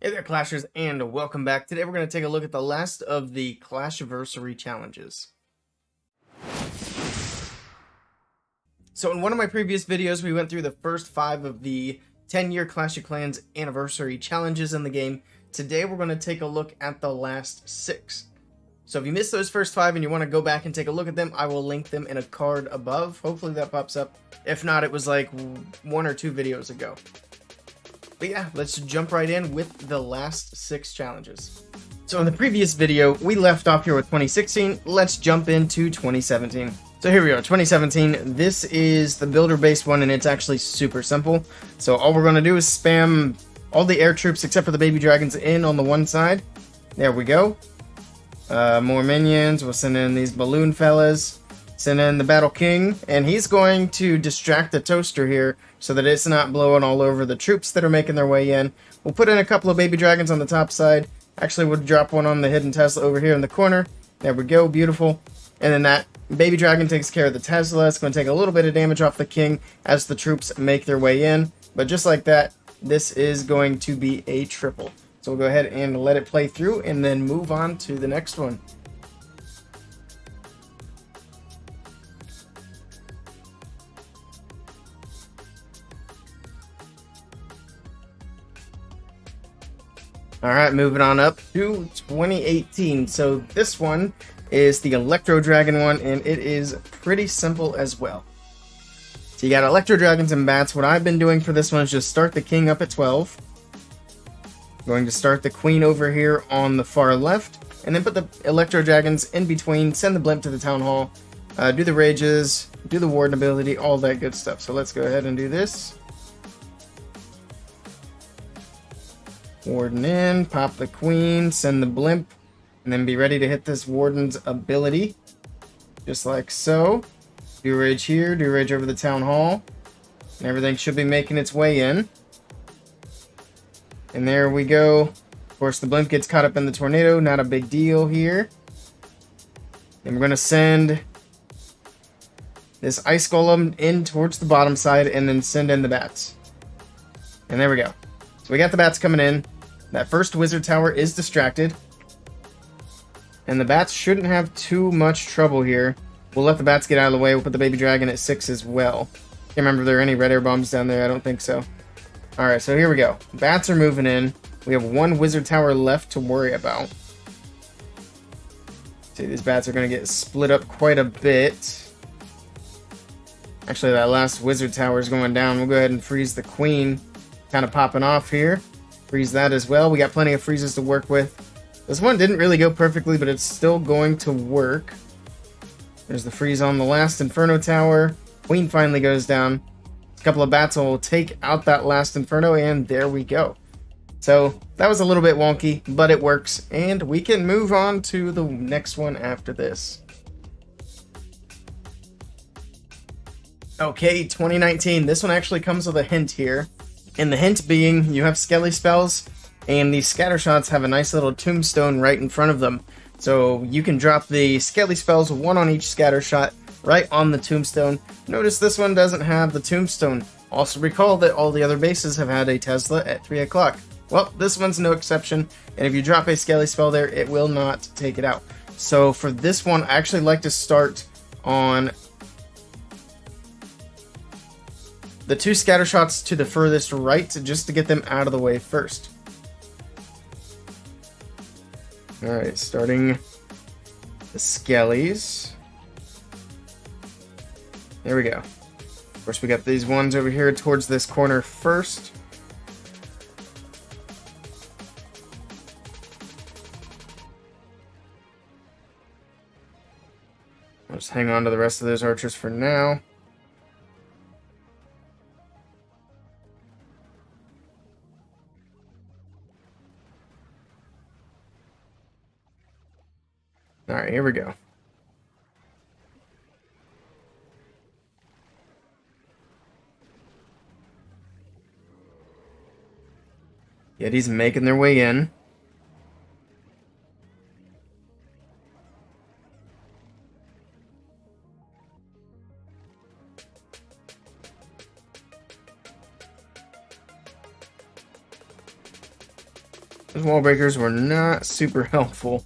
Hey there, Clashers, and welcome back. Today we're going to take a look at the last of the Clashversary challenges. So in one of my previous videos, we went through the first 5 of the 10-year Clash of Clans anniversary challenges in the game. Today we're going to take a look at the last 6. So if you missed those first 5 and you want to go back and take a look at them, I will link them in a card above. Hopefully that pops up. If not, it was like 1 or 2 videos ago. But yeah, let's jump right in with the last 6 challenges. So in the previous video, we left off here with 2016. Let's jump into 2017. So here we are, 2017. This is the builder-based one, and it's actually super simple. So all we're going to do is spam all the air troops except for the baby dragons in on the one side. There we go. More minions. We'll send in these balloon fellas. Send in the Battle King, and he's going to distract the toaster here so that it's not blowing all over the troops that are making their way in. We'll put in a couple of baby dragons on the top side. Actually, we'll drop one on the hidden Tesla over here in the corner. There we go, beautiful. And then that baby dragon takes care of the Tesla. It's going to take a little bit of damage off the king as the troops make their way in. But just like that, this is going to be a triple. So we'll go ahead and let it play through and then move on to the next one. Alright, moving on up to 2018. So this one is the Electro Dragon one, and it is pretty simple as well. So you got Electro Dragons and Bats. What I've been doing for this one is just start the King up at 12. Going to start the Queen over here on the far left, and then put the Electro Dragons in between, send the Blimp to the Town Hall, do the Rages, do the Warden ability, all that good stuff. So let's go ahead and do this. Warden in, pop the Queen, send the Blimp, and then be ready to hit this Warden's ability. Just like so. Do Rage here, do Rage over the Town Hall. And everything should be making its way in. And there we go. Of course, the Blimp gets caught up in the tornado, not a big deal here. And we're going to send this Ice Golem in towards the bottom side, and then send in the Bats. And there we go. So we got the Bats coming in. That first Wizard Tower is distracted. And the Bats shouldn't have too much trouble here. We'll let the Bats get out of the way. We'll put the Baby Dragon at 6 as well. Can't remember if there are any red air bombs down there. I don't think so. Alright, so here we go. Bats are moving in. We have 1 Wizard Tower left to worry about. See, these Bats are going to get split up quite a bit. Actually, that last Wizard Tower is going down. We'll go ahead and freeze the Queen. Kind of popping off here. Freeze that as well. We got plenty of freezes to work with. This one didn't really go perfectly, but it's still going to work. There's the freeze on the last Inferno Tower. Queen finally goes down. A couple of Bats will take out that last Inferno, and there we go. So that was a little bit wonky, but it works, and we can move on to the next one after this. Okay, 2019. This one actually comes with a hint here. And the hint being, you have Skelly spells, and these scatter shots have a nice little tombstone right in front of them. So you can drop the Skelly spells, 1 on each scatter shot, right on the tombstone. Notice this one doesn't have the tombstone. Also recall that all the other bases have had a Tesla at 3 o'clock. Well, this one's no exception, and if you drop a Skelly spell there, it will not take it out. So for this one, I actually like to start on the 2 scatter shots to the furthest right, just to get them out of the way first. Alright, starting the Skellies. There we go. Of course, we got these ones over here towards this corner first. I'll just hang on to the rest of those archers for now. Alright, here we go. Yetis making their way in. Those wall breakers were not super helpful.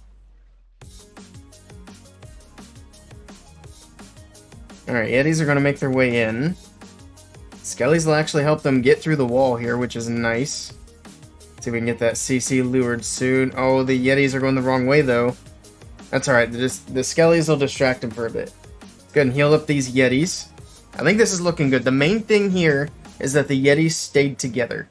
Alright, Yetis are going to make their way in. Skellies will actually help them get through the wall here, which is nice. See if we can get that CC lured soon. Oh, the Yetis are going the wrong way, though. That's alright. The Skellies will distract them for a bit. Go ahead and heal up these Yetis. I think this is looking good. The main thing here is that the Yetis stayed together.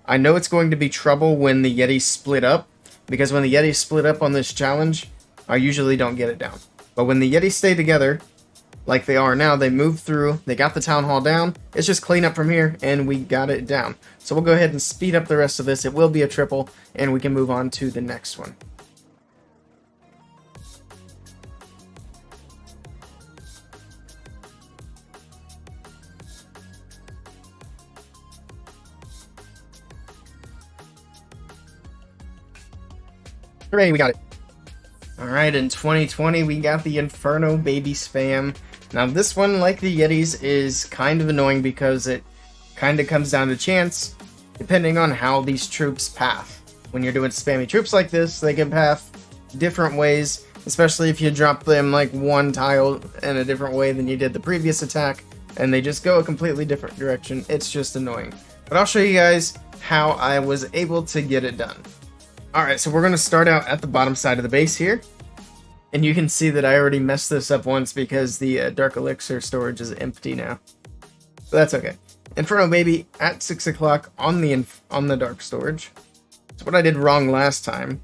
I know it's going to be trouble when the Yetis split up, because when the Yetis split up on this challenge, I usually don't get it down. But when the Yetis stay together, like they are now, they moved through, they got the town hall down. It's just clean up from here, and we got it down. So we'll go ahead and speed up the rest of this. It will be a triple, and we can move on to the next one. Hooray, we got it. Alright, in 2020, we got the Inferno Baby spam. Now, this one, like the Yetis, is kind of annoying because it kind of comes down to chance, depending on how these troops path. When you're doing spammy troops like this, they can path different ways, especially if you drop them like one tile in a different way than you did the previous attack, and they just go a completely different direction. It's just annoying. But I'll show you guys how I was able to get it done. Alright, so we're going to start out at the bottom side of the base here. And you can see that I already messed this up once because the Dark Elixir storage is empty now. So that's okay. Inferno Baby at 6 o'clock on the Dark storage. So what I did wrong last time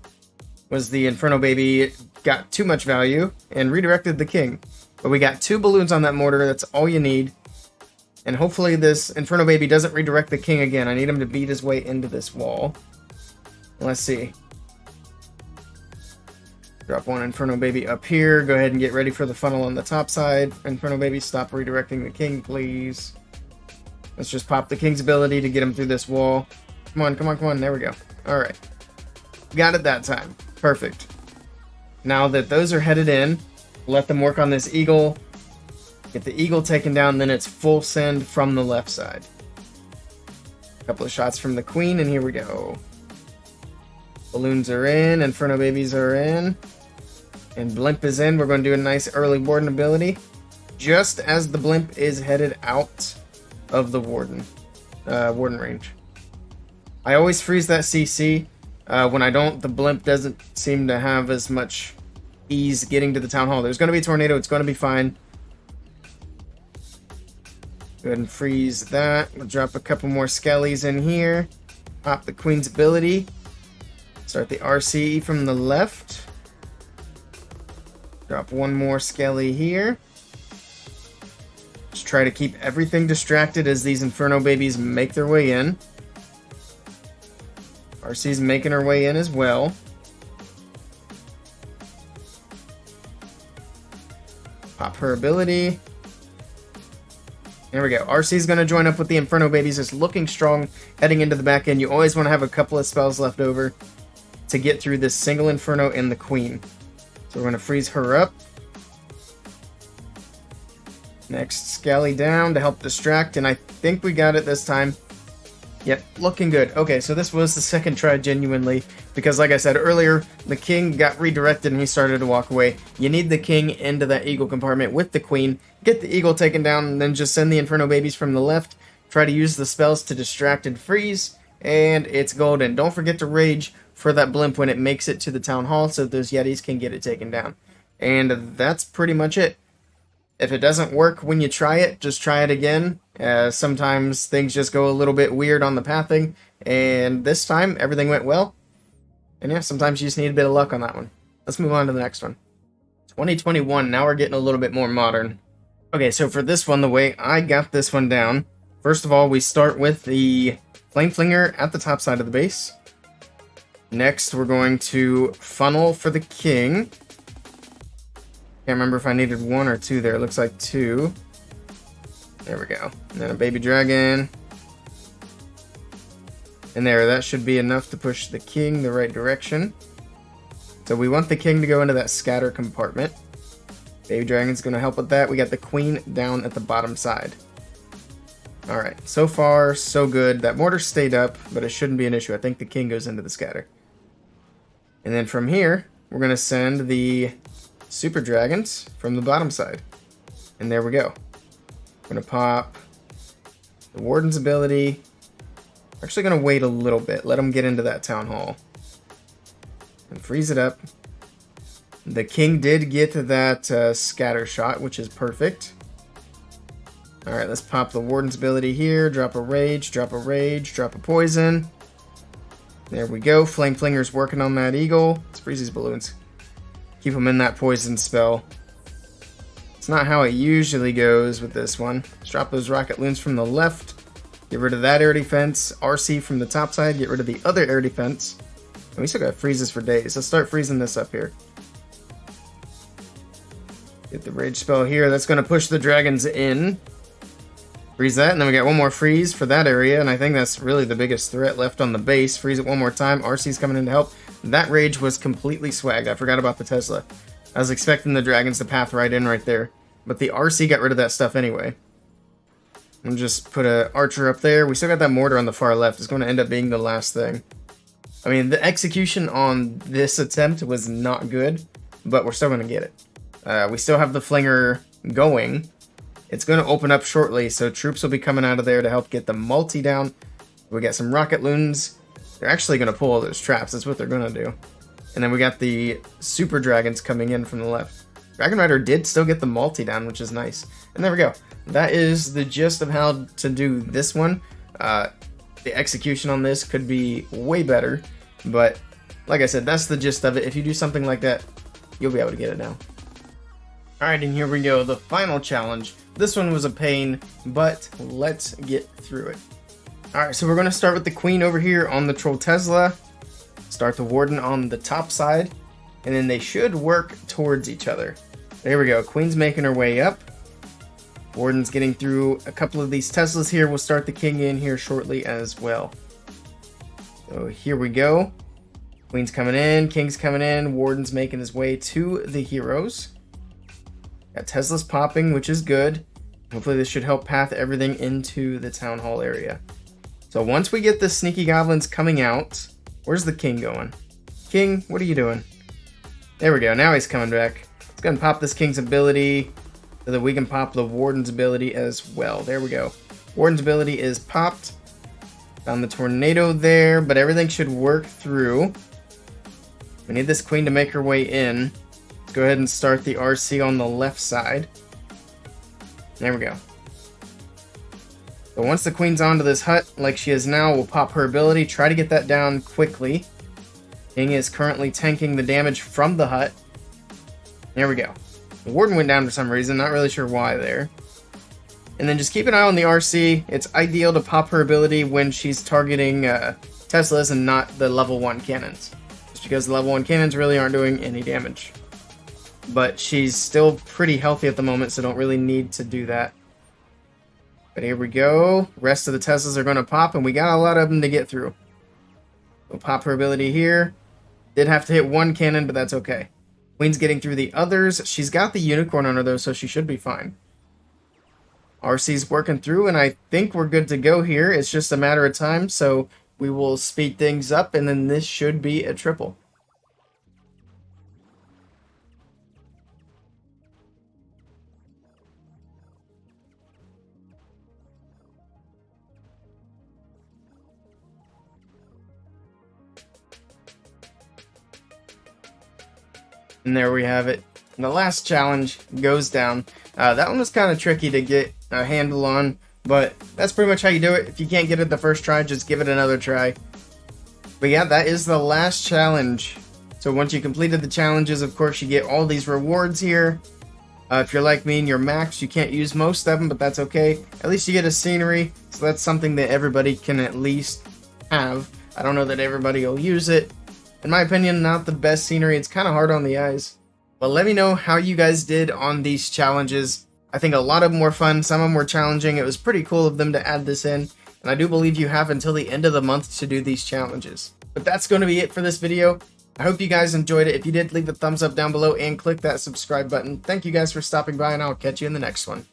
was the Inferno Baby got too much value and redirected the King. But we got 2 balloons on that mortar, that's all you need. And hopefully this Inferno Baby doesn't redirect the King again. I need him to beat his way into this wall. Let's see. Drop one Inferno Baby up here. Go ahead and get ready for the funnel on the top side. Inferno Baby, stop redirecting the King, please. Let's just pop the King's ability to get him through this wall. Come on, come on, come on. There we go. Alright. Got it that time. Perfect. Now that those are headed in, let them work on this Eagle. Get the Eagle taken down, then it's full send from the left side. A couple of shots from the Queen, and here we go. Balloons are in, Inferno Babies are in, and Blimp is in. We're going to do a nice early Warden ability, just as the Blimp is headed out of the Warden range. I always freeze that CC. When I don't, the Blimp doesn't seem to have as much ease getting to the Town Hall. There's going to be a tornado, it's going to be fine. Go ahead and freeze that. We'll drop a couple more Skellies in here. Pop the Queen's ability. Start the RC from the left. Drop one more Skelly here. Just try to keep everything distracted as these Inferno Babies make their way in. RC's making her way in as well. Pop her ability. There we go. RC's going to join up with the Inferno Babies. It's looking strong heading into the back end. You always want to have a couple of spells left over to get through this single Inferno and the Queen. So we're going to freeze her up. Next, Skelly down to help distract, and I think we got it this time. Yep, looking good. Okay, so this was the second try genuinely, because like I said earlier, the King got redirected and he started to walk away. You need the King into that Eagle compartment with the Queen, get the Eagle taken down, and then just send the Inferno Babies from the left. Try to use the spells to distract and freeze, and it's golden. Don't forget to rage for that Blimp when it makes it to the Town Hall so those Yetis can get it taken down. And that's pretty much it. If it doesn't work when you try it, just try it again. Sometimes things just go a little bit weird on the pathing, and this time everything went well. And yeah, sometimes you just need a bit of luck on that one. Let's move on to the next one. 2021, now we're getting a little bit more modern. Okay, so for this one, the way I got this one down, first of all, we start with the Flame Flinger at the top side of the base. Next, we're going to funnel for the King. Can't remember if I needed 1 or 2 there. It looks like 2. There we go. And then a Baby Dragon. And there, that should be enough to push the King the right direction. So we want the King to go into that scatter compartment. Baby Dragon's going to help with that. We got the Queen down at the bottom side. Alright, so far, so good. That mortar stayed up, but it shouldn't be an issue. I think the King goes into the scatter. And then from here, we're going to send the super dragons from the bottom side. And there we go. I'm going to pop the warden's ability. We're actually going to wait a little bit. Let them get into that town hall. And freeze it up. The king did get that scatter shot, which is perfect. Alright, let's pop the warden's ability here. Drop a rage, drop a rage, drop a poison. There we go. Flame Flinger's working on that eagle. Let's freeze these balloons. Keep them in that poison spell. It's not how it usually goes with this one. Let's drop those rocket loons from the left. Get rid of that air defense. RC from the top side. Get rid of the other air defense. And we still got freezes for days. Let's start freezing this up here. Get the rage spell here. That's going to push the dragons in. Freeze that, and then we got one more freeze for that area, and I think that's really the biggest threat left on the base. Freeze it one more time. RC's coming in to help. That rage was completely swagged. I forgot about the Tesla. I was expecting the dragons to path right in right there, but the RC got rid of that stuff anyway. And just put a archer up there. We still got that mortar on the far left. It's going to end up being the last thing. I mean, the execution on this attempt was not good, but we're still going to get it. We still have the flinger going. It's going to open up shortly, so troops will be coming out of there to help get the multi down. We got some rocket loons. They're actually going to pull all those traps. That's what they're going to do. And then we got the super dragons coming in from the left. Dragon Rider did still get the multi down, which is nice. And there we go. That is the gist of how to do this one. The execution on this could be way better, but like I said, that's the gist of it. If you do something like that, you'll be able to get it down. Alright, and here we go, the final challenge. This one was a pain, but let's get through it. Alright, so we're going to start with the queen over here on the Troll Tesla. Start the warden on the top side, and then they should work towards each other. There we go, queen's making her way up. Warden's getting through a couple of these Teslas here. We'll start the king in here shortly as well. So here we go. Queen's coming in, king's coming in, warden's making his way to the heroes. Got Tesla's popping, which is good. Hopefully this should help path everything into the town hall area. So once we get the sneaky goblins coming out, where's the king going? King, what are you doing? There we go, now he's coming back. Let's go ahead and pop this king's ability so that we can pop the warden's ability as well. There we go. Warden's ability is popped. Found the tornado there, but everything should work through. We need this queen to make her way in. Let's go ahead and start the RC on the left side. There we go. So once the queen's onto this hut, like she is now, we'll pop her ability. Try to get that down quickly. King is currently tanking the damage from the hut. There we go. The warden went down for some reason, not really sure why there. And then just keep an eye on the RC. It's ideal to pop her ability when she's targeting Teslas and not the level 1 cannons. Just because the level 1 cannons really aren't doing any damage. But she's still pretty healthy at the moment, so don't really need to do that. But here we go. Rest of the Teslas are going to pop, and we got a lot of them to get through. We'll pop her ability here. Did have to hit one cannon, but that's okay. Queen's getting through the others. She's got the unicorn on her, though, so she should be fine. RC's working through, and I think we're good to go here. It's just a matter of time, so we will speed things up, and then this should be a triple. And there we have it. The last challenge goes down. That one was kind of tricky to get a handle on, but that's pretty much how you do it. If you can't get it the first try, just give it another try. But yeah, that is the last challenge. So once you completed the challenges, of course, you get all these rewards here. If you're like me and you're maxed, you can't use most of them, but that's okay. At least you get a scenery, so that's something that everybody can at least have. I don't know that everybody will use it. In my opinion, not the best scenery. It's kind of hard on the eyes. But let me know how you guys did on these challenges. I think a lot of them were fun. Some of them were challenging. It was pretty cool of them to add this in. And I do believe you have until the end of the month to do these challenges. But that's going to be it for this video. I hope you guys enjoyed it. If you did, leave a thumbs up down below and click that subscribe button. Thank you guys for stopping by, and I'll catch you in the next one.